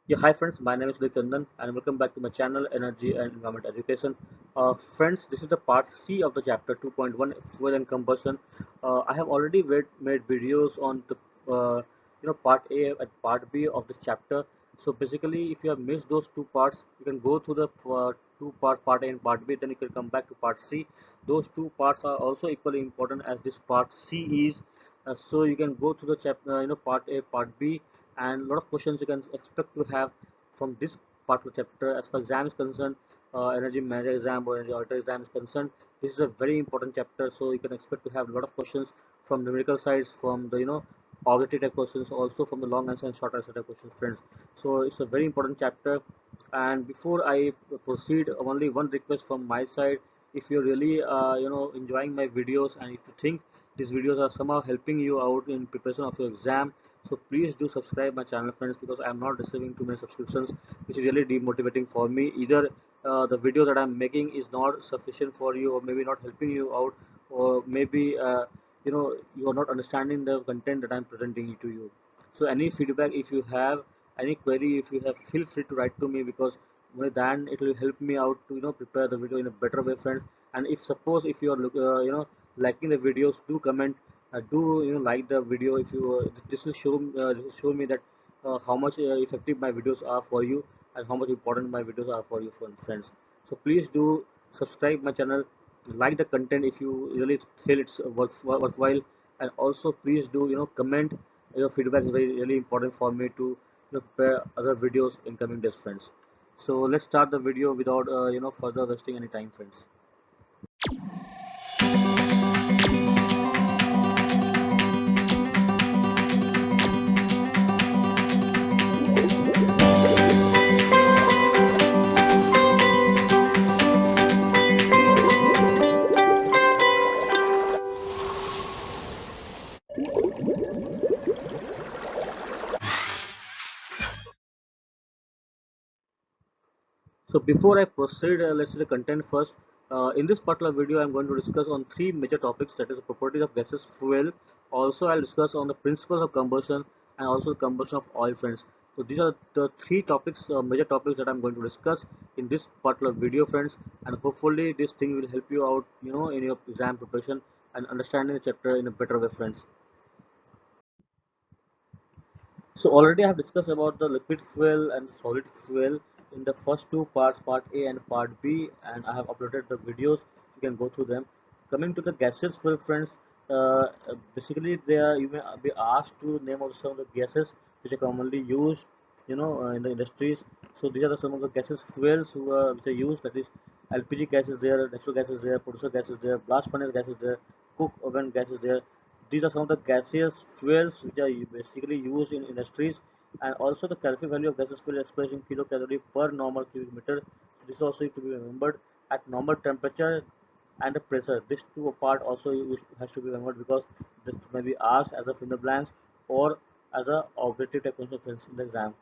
Yeah, hi friends, my name is Chandan and welcome back to my channel Energy and Environment Education. Friends, this is the part C of the chapter 2.1 fuel and combustion. I have already made videos on the part A and part B of this chapter. So basically, if you have missed those two parts, you can go to the part A and part B, then you can come back to part C. Those two parts are also equally important as this part C is. So you can go to the chapter, part A, part B, and a lot of questions you can expect to have from this particular chapter. As far as exam is concerned, energy manager exam or energy auditor exam is concerned, this is a very important chapter, so you can expect to have a lot of questions from numerical sides, from the objective type questions, also from the long answer and short answer type questions, friends. So it's a very important chapter. And before I proceed, only one request from my side. If you're really enjoying my videos, and if you think these videos are somehow helping you out in preparation of your exam, so please do subscribe my channel, friends, because I'm not receiving too many subscriptions, which is really demotivating for me. Either the video that I'm making is not sufficient for you, or maybe not helping you out, or maybe you are not understanding the content that I'm presenting to you. So any feedback, if you have any query, if you have, feel free to write to me, because only then it will help me out to prepare the video in a better way, friends. And if suppose if you are liking the videos, do comment, do like the video. If you this will show me that how much effective my videos are for you, and how much important my videos are for you, friends. So please do subscribe my channel, like the content if you really feel it's worthwhile, and also please do comment. Your feedback is very really important for me to prepare other videos in coming days, friends. So let's start the video without further wasting any time, friends. So before I proceed, let's see the content first. In this particular video, I'm going to discuss on three major topics, that is the properties of gases, fuel. Also, I'll discuss on the principles of combustion, and also the combustion of oil, friends. So these are the three topics, major topics that I'm going to discuss in this particular video, friends. And hopefully, this thing will help you out, in your exam preparation and understanding the chapter in a better way, friends. So already I have discussed about the liquid fuel and solid fuel in the first two parts, part A and part B, and I have uploaded the videos. You can go through them. Coming to the gaseous fuel, friends, basically you may be asked to name out some of the gases which are commonly used, in the industries. So these are some of the gaseous fuels which are used. That is, LPG gas is there, natural gas is there, producer gas is there, blast furnace gas is there, cook oven gas is there. These are some of the gaseous fuels which are basically used in industries, and also the calorific value of gaseous fuel expressed in kilocalorie per normal cubic meter. So this also to be remembered at normal temperature and the pressure. This two part also has to be remembered, because this may be asked as a finger blanks or as a objective type question in the exam.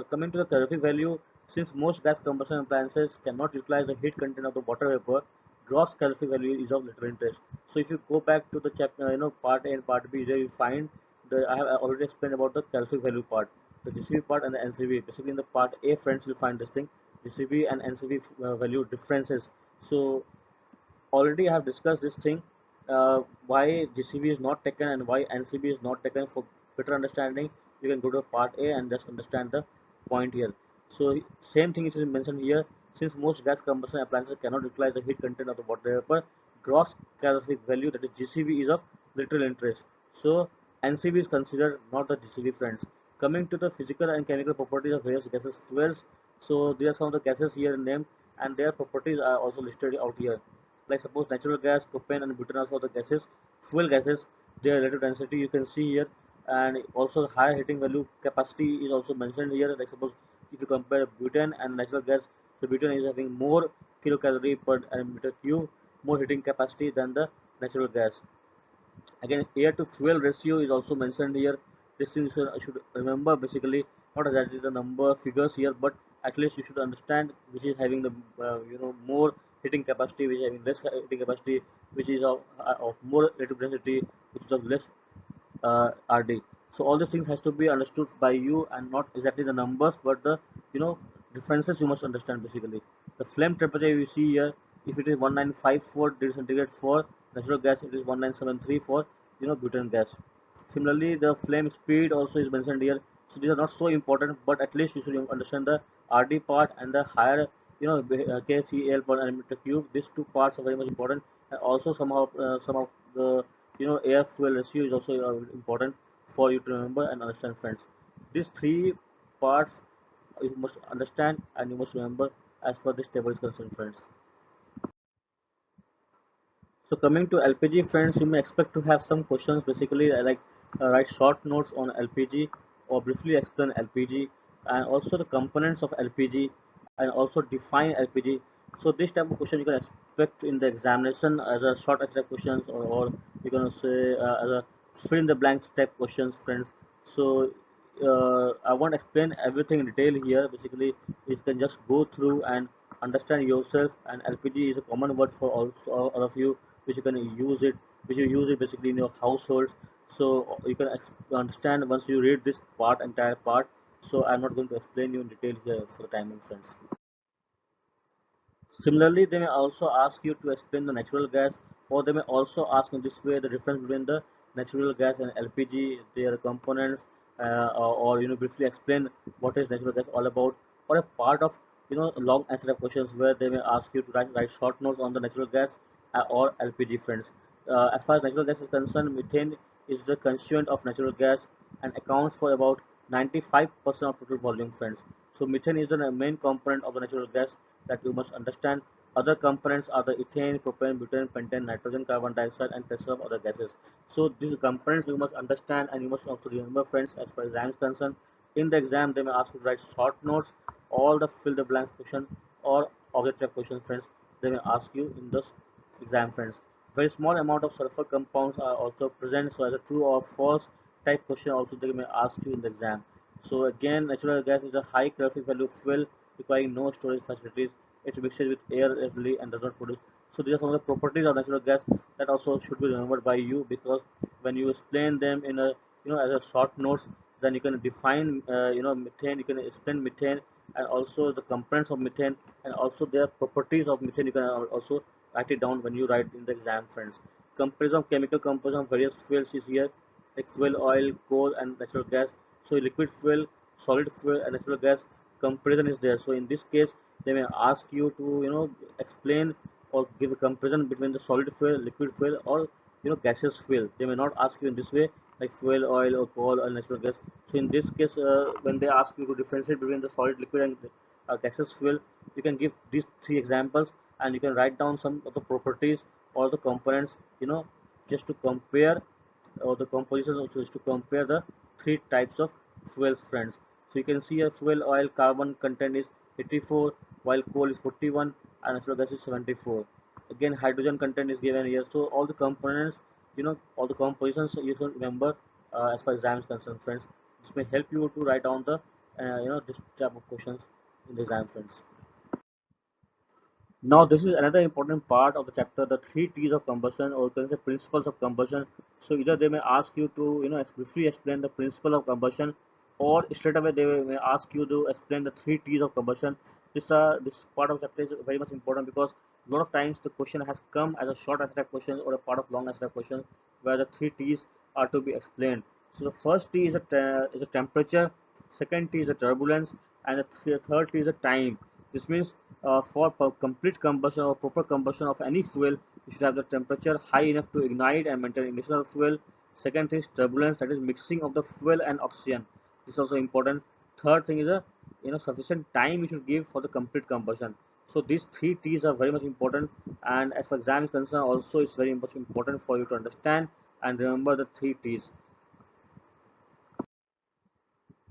Coming to the calorific value, since most gas combustion appliances cannot utilize the heat content of the water vapor, gross calorific value is of little interest. So if you go back to the chapter, part A and part B, there you find I have already explained about the calorific value part, the GCV part and the NCV. Basically, in the part A, friends, will find this thing, GCV and NCV value differences. So already I have discussed this thing, why GCV is not taken and why NCB is not taken. For better understanding, you can go to part A and just understand the point here. So same thing is mentioned here. Since most gas combustion appliances cannot utilize the heat content of the water vapor, gross calorific value, that is GCV, is of little interest. So NCB is considered not the GCV, friends. Coming to the physical and chemical properties of various gases fuels. So there are some of the gases here named, and their properties are also listed out here. Like suppose natural gas, propane and butane are also the gases, fuel gases. Their relative density you can see here, and also high heating value capacity is also mentioned here. Like suppose if you compare butane and natural gas, the butane is having more kilocalorie per meter cube, more heating capacity than the natural gas. Again, air to fuel ratio is also mentioned here. This thing should remember, basically not exactly the number figures here, but at least you should understand which is having the more heating capacity, which is having less heating capacity, which is of more relative density, which is of less RD. So all these things has to be understood by you, and not exactly the numbers but the you know differences you must understand. Basically the flame temperature you see here, if it is 1954 degrees centigrade for natural gas, it is 1973 for butane gas. Similarly the flame speed also is mentioned here. So these are not so important, but at least you should understand the RD part and the higher KCl per millimeter cube. These two parts are very much important. And also somehow some of the air fuel ratio is also important for you to remember and understand, friends. These three parts you must understand and you must remember as far this table is concerned, friends. So coming to LPG, friends, you may expect to have some questions, basically like write short notes on LPG or briefly explain LPG and also the components of LPG and also define LPG. So this type of question you can expect in the examination as a short answer questions, or you're gonna say as a fill in the blanks type questions, friends. So I won't explain everything in detail here. Basically you can just go through and understand yourself, and LPG is a common word for all of you, which you can use it, which you use it basically in your households. So you can understand once you read this part, entire part. So I'm not going to explain you in detail here for the timing, friends. Similarly, they may also ask you to explain the natural gas, or they may also ask in this way the difference between the natural gas and LPG, their components, or briefly explain what is natural gas all about, or a part of long answer questions where they may ask you to write short notes on the natural gas or LPG, friends. As far as natural gas is concerned, methane is the constituent of natural gas and accounts for about 95% of total volume, friends. So methane is the main component of the natural gas that you must understand. Other components are the ethane, propane, butane, pentane, nitrogen, carbon dioxide, and plethora of other gases. So these components you must understand and you must also remember, friends, as far as exam is concerned. In the exam, they may ask you to write short notes, all the fill the blanks question or objective questions, friends. They may ask you in this exam, friends. Very small amount of sulfur compounds are also present, so as a true or false type question also they may ask you in the exam. So again, natural gas is a high calorific value fuel requiring no storage facilities. It mixes with air readily and does not produce. So these are some of the properties of natural gas that also should be remembered by you, because when you explain them in a as a short notes, then you can define methane, you can explain methane and also the components of methane and also their properties of methane. You can also write it down when you write in the exam, friends. Comparison of chemical composition of various fuels is here, like fuel, oil, coal, and natural gas. So liquid fuel, solid fuel, and natural gas comparison is there. So in this case, they may ask you to explain or give a comparison between the solid fuel, liquid fuel, or gaseous fuel. They may not ask you in this way, like fuel, oil, or coal, or natural gas. So in this case, when they ask you to differentiate between the solid, liquid, and gaseous fuel, you can give these three examples and you can write down some of the properties or the components, just to compare, or the composition also is to compare the three types of fuels, friends. So you can see a fuel oil carbon content is 84, while coal is 41, and natural gas is 74. Again, hydrogen content is given here. So all the components, all the compositions you should remember as far as exam is concerned, friends. This may help you to write down the this type of questions in the exam, friends. Now this is another important part of the chapter, the three T's of combustion, or you can say principles of combustion. So either they may ask you to briefly explain the principle of combustion, or straight away they may ask you to explain the three T's of combustion. This part of the chapter is very much important because a lot of times the question has come as a short answer question or a part of long answer question where the three T's are to be explained. So the first T is a temperature, second T is a turbulence, and the third T is a time. This means for complete combustion or proper combustion of any fuel, you should have the temperature high enough to ignite and maintain ignition of fuel. Second thing is turbulence, that is mixing of the fuel and oxygen. This is also important. Third thing is a sufficient time you should give for the complete combustion. So these three T's are very much important, and as for exam is concerned, also it's very much important for you to understand and remember the three T's.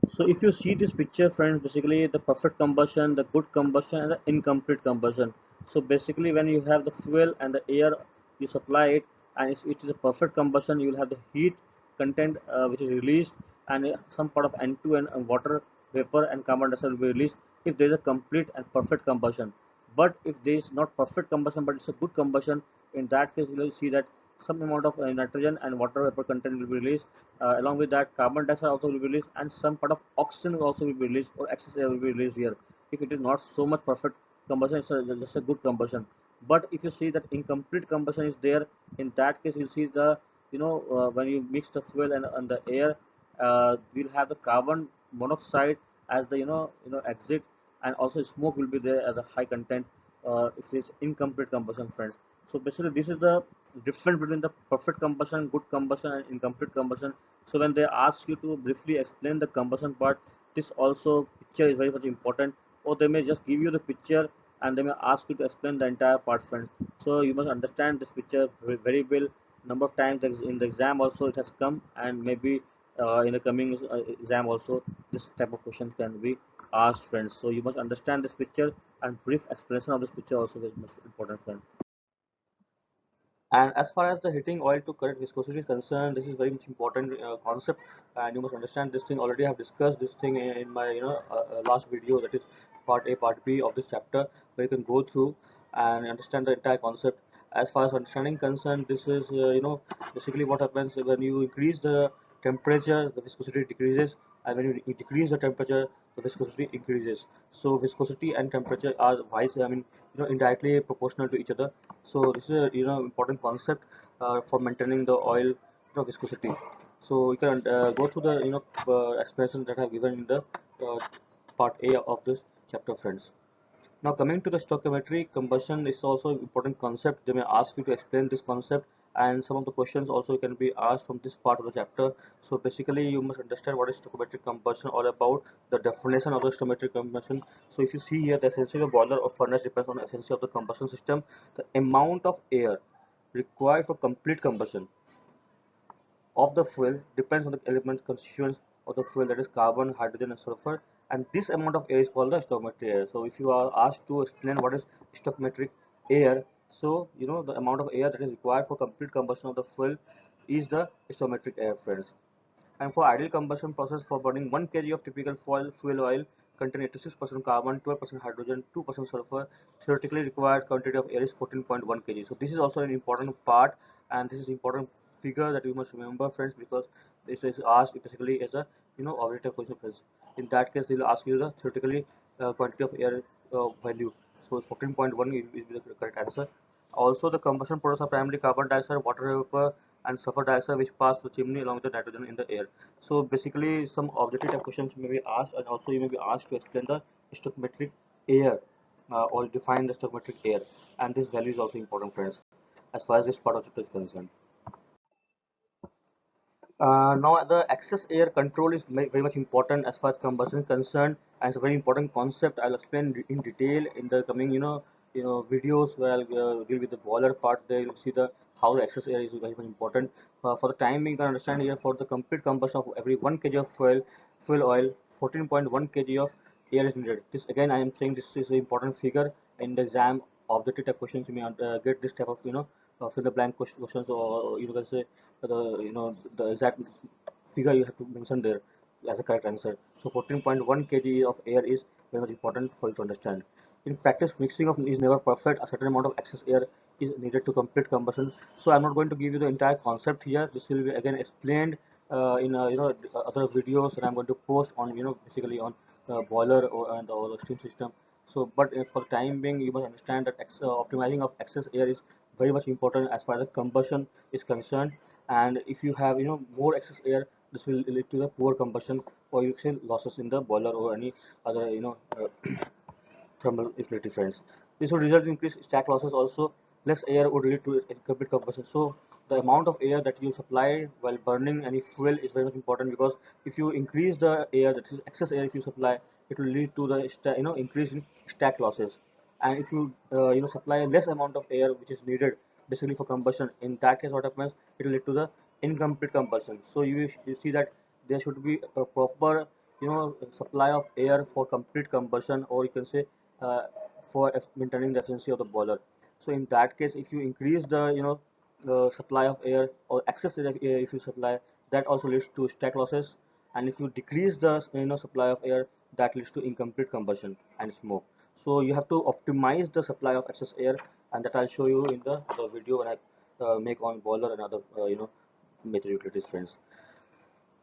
So if you see this picture, friends, basically the perfect combustion, the good combustion, and the incomplete combustion. So basically when you have the fuel and the air, you supply it, and if it is a perfect combustion, you will have the heat content which is released, and some part of N2 and water vapor and carbon dioxide will be released if there is a complete and perfect combustion. But if there is not perfect combustion but it's a good combustion, in that case you will see that some amount of nitrogen and water vapor content will be released. Along with that, carbon dioxide also will be released, and some part of oxygen will also be released, or excess air will be released here. If it is not so much perfect combustion, it's just a good combustion. But if you see that incomplete combustion is there, in that case you see the when you mix the fuel and the air, we'll have the carbon monoxide as the exit, and also smoke will be there as a high content if it is incomplete combustion, friends. So basically this is the difference between the perfect combustion, good combustion, and incomplete combustion. So when they ask you to briefly explain the combustion part, this also picture is very much important, or they may just give you the picture and they may ask you to explain the entire part, friends. So you must understand this picture very well. Number of times in the exam also it has come, and maybe in the coming exam also this type of questions can be asked, friends. So you must understand this picture, and brief explanation of this picture also is most important, friends. And as far as the heating oil to correct viscosity is concerned, this is very much important concept, and you must understand this thing. Already I have discussed this thing in my last video, that is part A, part B of this chapter, where you can go through and understand the entire concept. As far as understanding concerned, this is basically what happens when you increase the temperature, the viscosity decreases, and when you decrease the temperature, the viscosity increases. So viscosity and temperature are vice, indirectly proportional to each other. So this is a important concept for maintaining the oil viscosity. So you can go through the expressions that I have given in the uh, part A of this chapter, friends. Now coming to the stoichiometric combustion is also an important concept. They may ask you to explain this concept, and some of the questions also can be asked from this part of the chapter. So basically you must understand what is stoichiometric combustion all about, the definition of the stoichiometric combustion. So if you see here, the efficiency of a boiler or furnace depends on the efficiency of the combustion system. The amount of air required for complete combustion of the fuel depends on the element constituents of the fuel, that is carbon, hydrogen, and sulfur. And this amount of air is called the stoichiometric air. So if you are asked to explain what is stoichiometric air, so the amount of air that is required for complete combustion of the fuel is the stoichiometric air, friends. And for ideal combustion process, for burning 1 kg of typical fuel oil contain 86% carbon, 12% hydrogen, 2% sulfur, theoretically required quantity of air is 14.1 kg. So this is also an important part, and this is important figure that you must remember, friends, because this is asked basically as a auditor question, friends. In that case, they will ask you the theoretically quantity of air value. So 14.1 is the correct answer. Also, the combustion products are primarily carbon dioxide, water vapor, and sulfur dioxide, which pass through chimney along with the nitrogen in the air. So basically, some objective type questions may be asked, and also you may be asked to explain the stoichiometric air or define the stoichiometric air, and this value is also important, friends, as far as this part of the chapter is concerned. Now the excess air control is very much important as far as combustion is concerned, and it's a very important concept. I'll explain in detail in the coming videos where I'll deal with the boiler part. There you'll see the how the excess air is very much important. For the time being, you can understand here, for the complete combustion of every 1 kg of fuel oil, 14.1 kg of air is needed. This again, I am saying this is an important figure in the exam objective type questions. You may get this type of fill the blank questions, or you can say the exact figure you have to mention there as a correct answer. So 14.1 kg of air is very much important for you to understand. In practice, mixing of is never perfect. A certain amount of excess air is needed to complete combustion. So I'm not going to give you the entire concept here. This will be again explained in other videos that I'm going to post on basically on boiler and the steam system. So, but for the time being, you must understand that optimizing of excess air is very much important as far as the combustion is concerned. And if you have more excess air, this will lead to the poor combustion, or you say losses in the boiler or any other thermal utility, friends. This would result in increased stack losses also. Less air would lead to complete combustion. So the amount of air that you supply while burning any fuel is very much important, because if you increase the air, that is excess air, if you supply, it will lead to the increase in stack losses. And if you supply less amount of air which is needed basically for combustion, in that case what happens, it will lead to the incomplete combustion. So you see that there should be a proper supply of air for complete combustion, or you can say uh, for maintaining the efficiency of the boiler. So in that case, if you increase the the supply of air or excess air if you supply, that also leads to stack losses. And if you decrease the supply of air, that leads to incomplete combustion and smoke. So you have to optimize the supply of excess air, and that I'll show you in the video when I make on boiler and other major utilities, friends.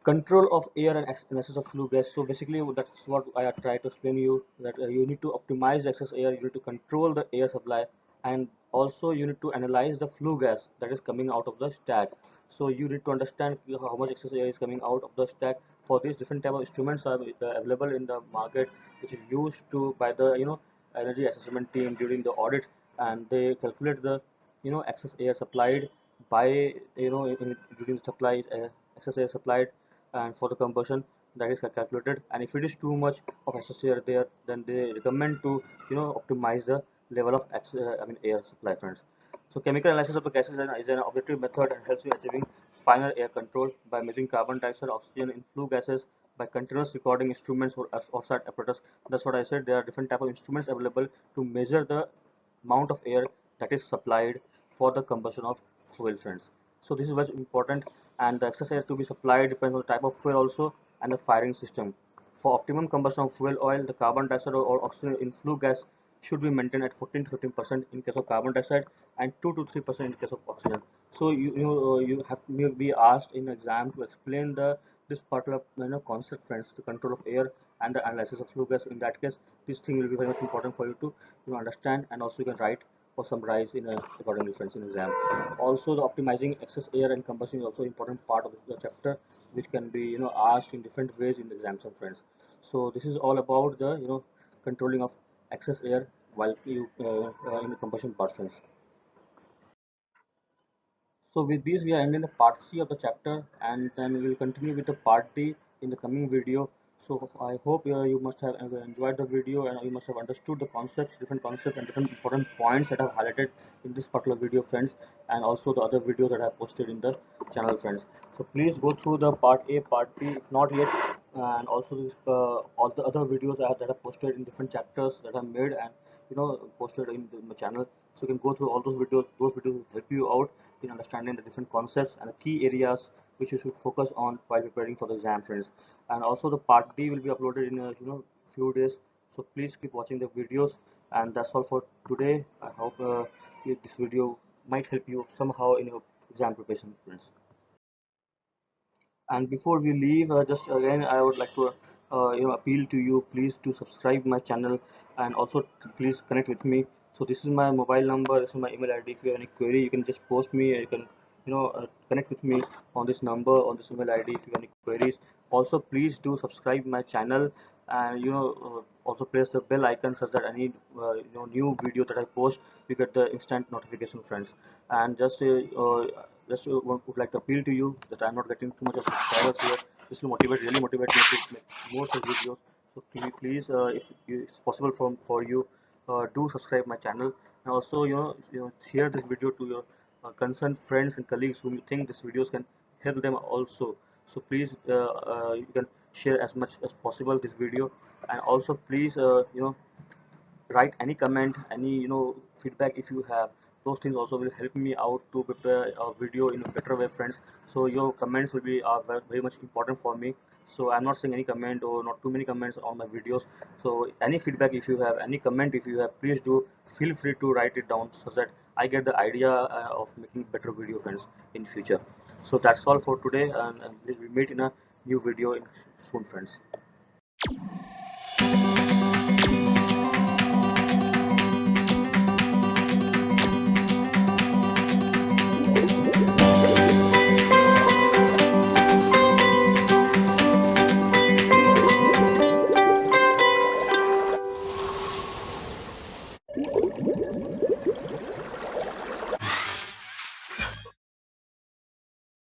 Control of air and excess of flue gas. So basically that's what I try to explain you, that you need to optimize the excess air, you need to control the air supply, and also you need to analyze the flue gas that is coming out of the stack. So you need to understand how much excess air is coming out of the stack. For these different type of instruments are available in the market, which is used to by the energy assessment team during the audit, and they calculate the excess air supplied by during the supply excess air supplied and for the combustion, that is calculated. And if it is too much of excess air there, then they recommend to optimize the level of air supply, friends. So chemical analysis of the gases is an objective method and helps you achieving final air control by measuring carbon dioxide, oxygen in flue gases by continuous recording instruments or outside apparatus. That's what I said. There are different type of instruments available to measure the amount of air that is supplied for the combustion of fuel, friends. So this is very important, and the excess air to be supplied depends on the type of fuel also and the firing system. For optimum combustion of fuel oil, the carbon dioxide or oxygen in flue gas should be maintained at 14 to 15% in case of carbon dioxide and 2 to 3% in case of oxygen. So you have to be asked in exam to explain this particular concept, friends, the control of air and the analysis of flue gas. In that case, this thing will be very much important for you to understand, and also you can write or summarize in a accordingly, friends, in exam. Also, the optimizing excess air and combustion is also important part of the chapter, which can be asked in different ways in the exams, friends. So this is all about the controlling of excess air while you in the combustion part, friends. So with this, we are ending the part C of the chapter, and then we will continue with the part D in the coming video. So I hope you must have enjoyed the video, and you must have understood the concepts, different concepts and different important points that I have highlighted in this particular video, friends, and also the other videos that I have posted in the channel, friends. So please go through the part A, part B, if not yet, and also all the other videos that I have posted in different chapters that I made and posted in my channel. So you can go through all those videos. Those videos will help you out in understanding the different concepts and the key areas which you should focus on while preparing for the exam, friends. And also the part D will be uploaded in a few days. So please keep watching the videos. And that's all for today. I hope this video might help you somehow in your exam preparation, friends. And before we leave, just again I would like to appeal to you, please to subscribe my channel, and also to please connect with me. So this is my mobile number, this is my email ID. If you have any query, you can just post me, you can connect with me on this number, on this email ID if you have any queries. Also please do subscribe my channel, and also press the bell icon so that any new video that I post, you get the instant notification, friends. And would like to appeal to you that I'm not getting too much of subscribers here. This will really motivate me to make more such videos. So please, if it's possible for you, do subscribe my channel, and also share this video to your concerned friends and colleagues whom you think these videos can help them also. So please, you can share as much as possible this video, and also please, write any comment, any feedback if you have. Those things also will help me out to prepare a video in a better way, friends. So your comments will be very much important for me. So I'm not saying any comment or not too many comments on my videos. So any feedback if you have, any comment if you have, please do feel free to write it down so that I get the idea of making better video, friends, in future. So that's all for today, and please we meet in a new video soon, friends.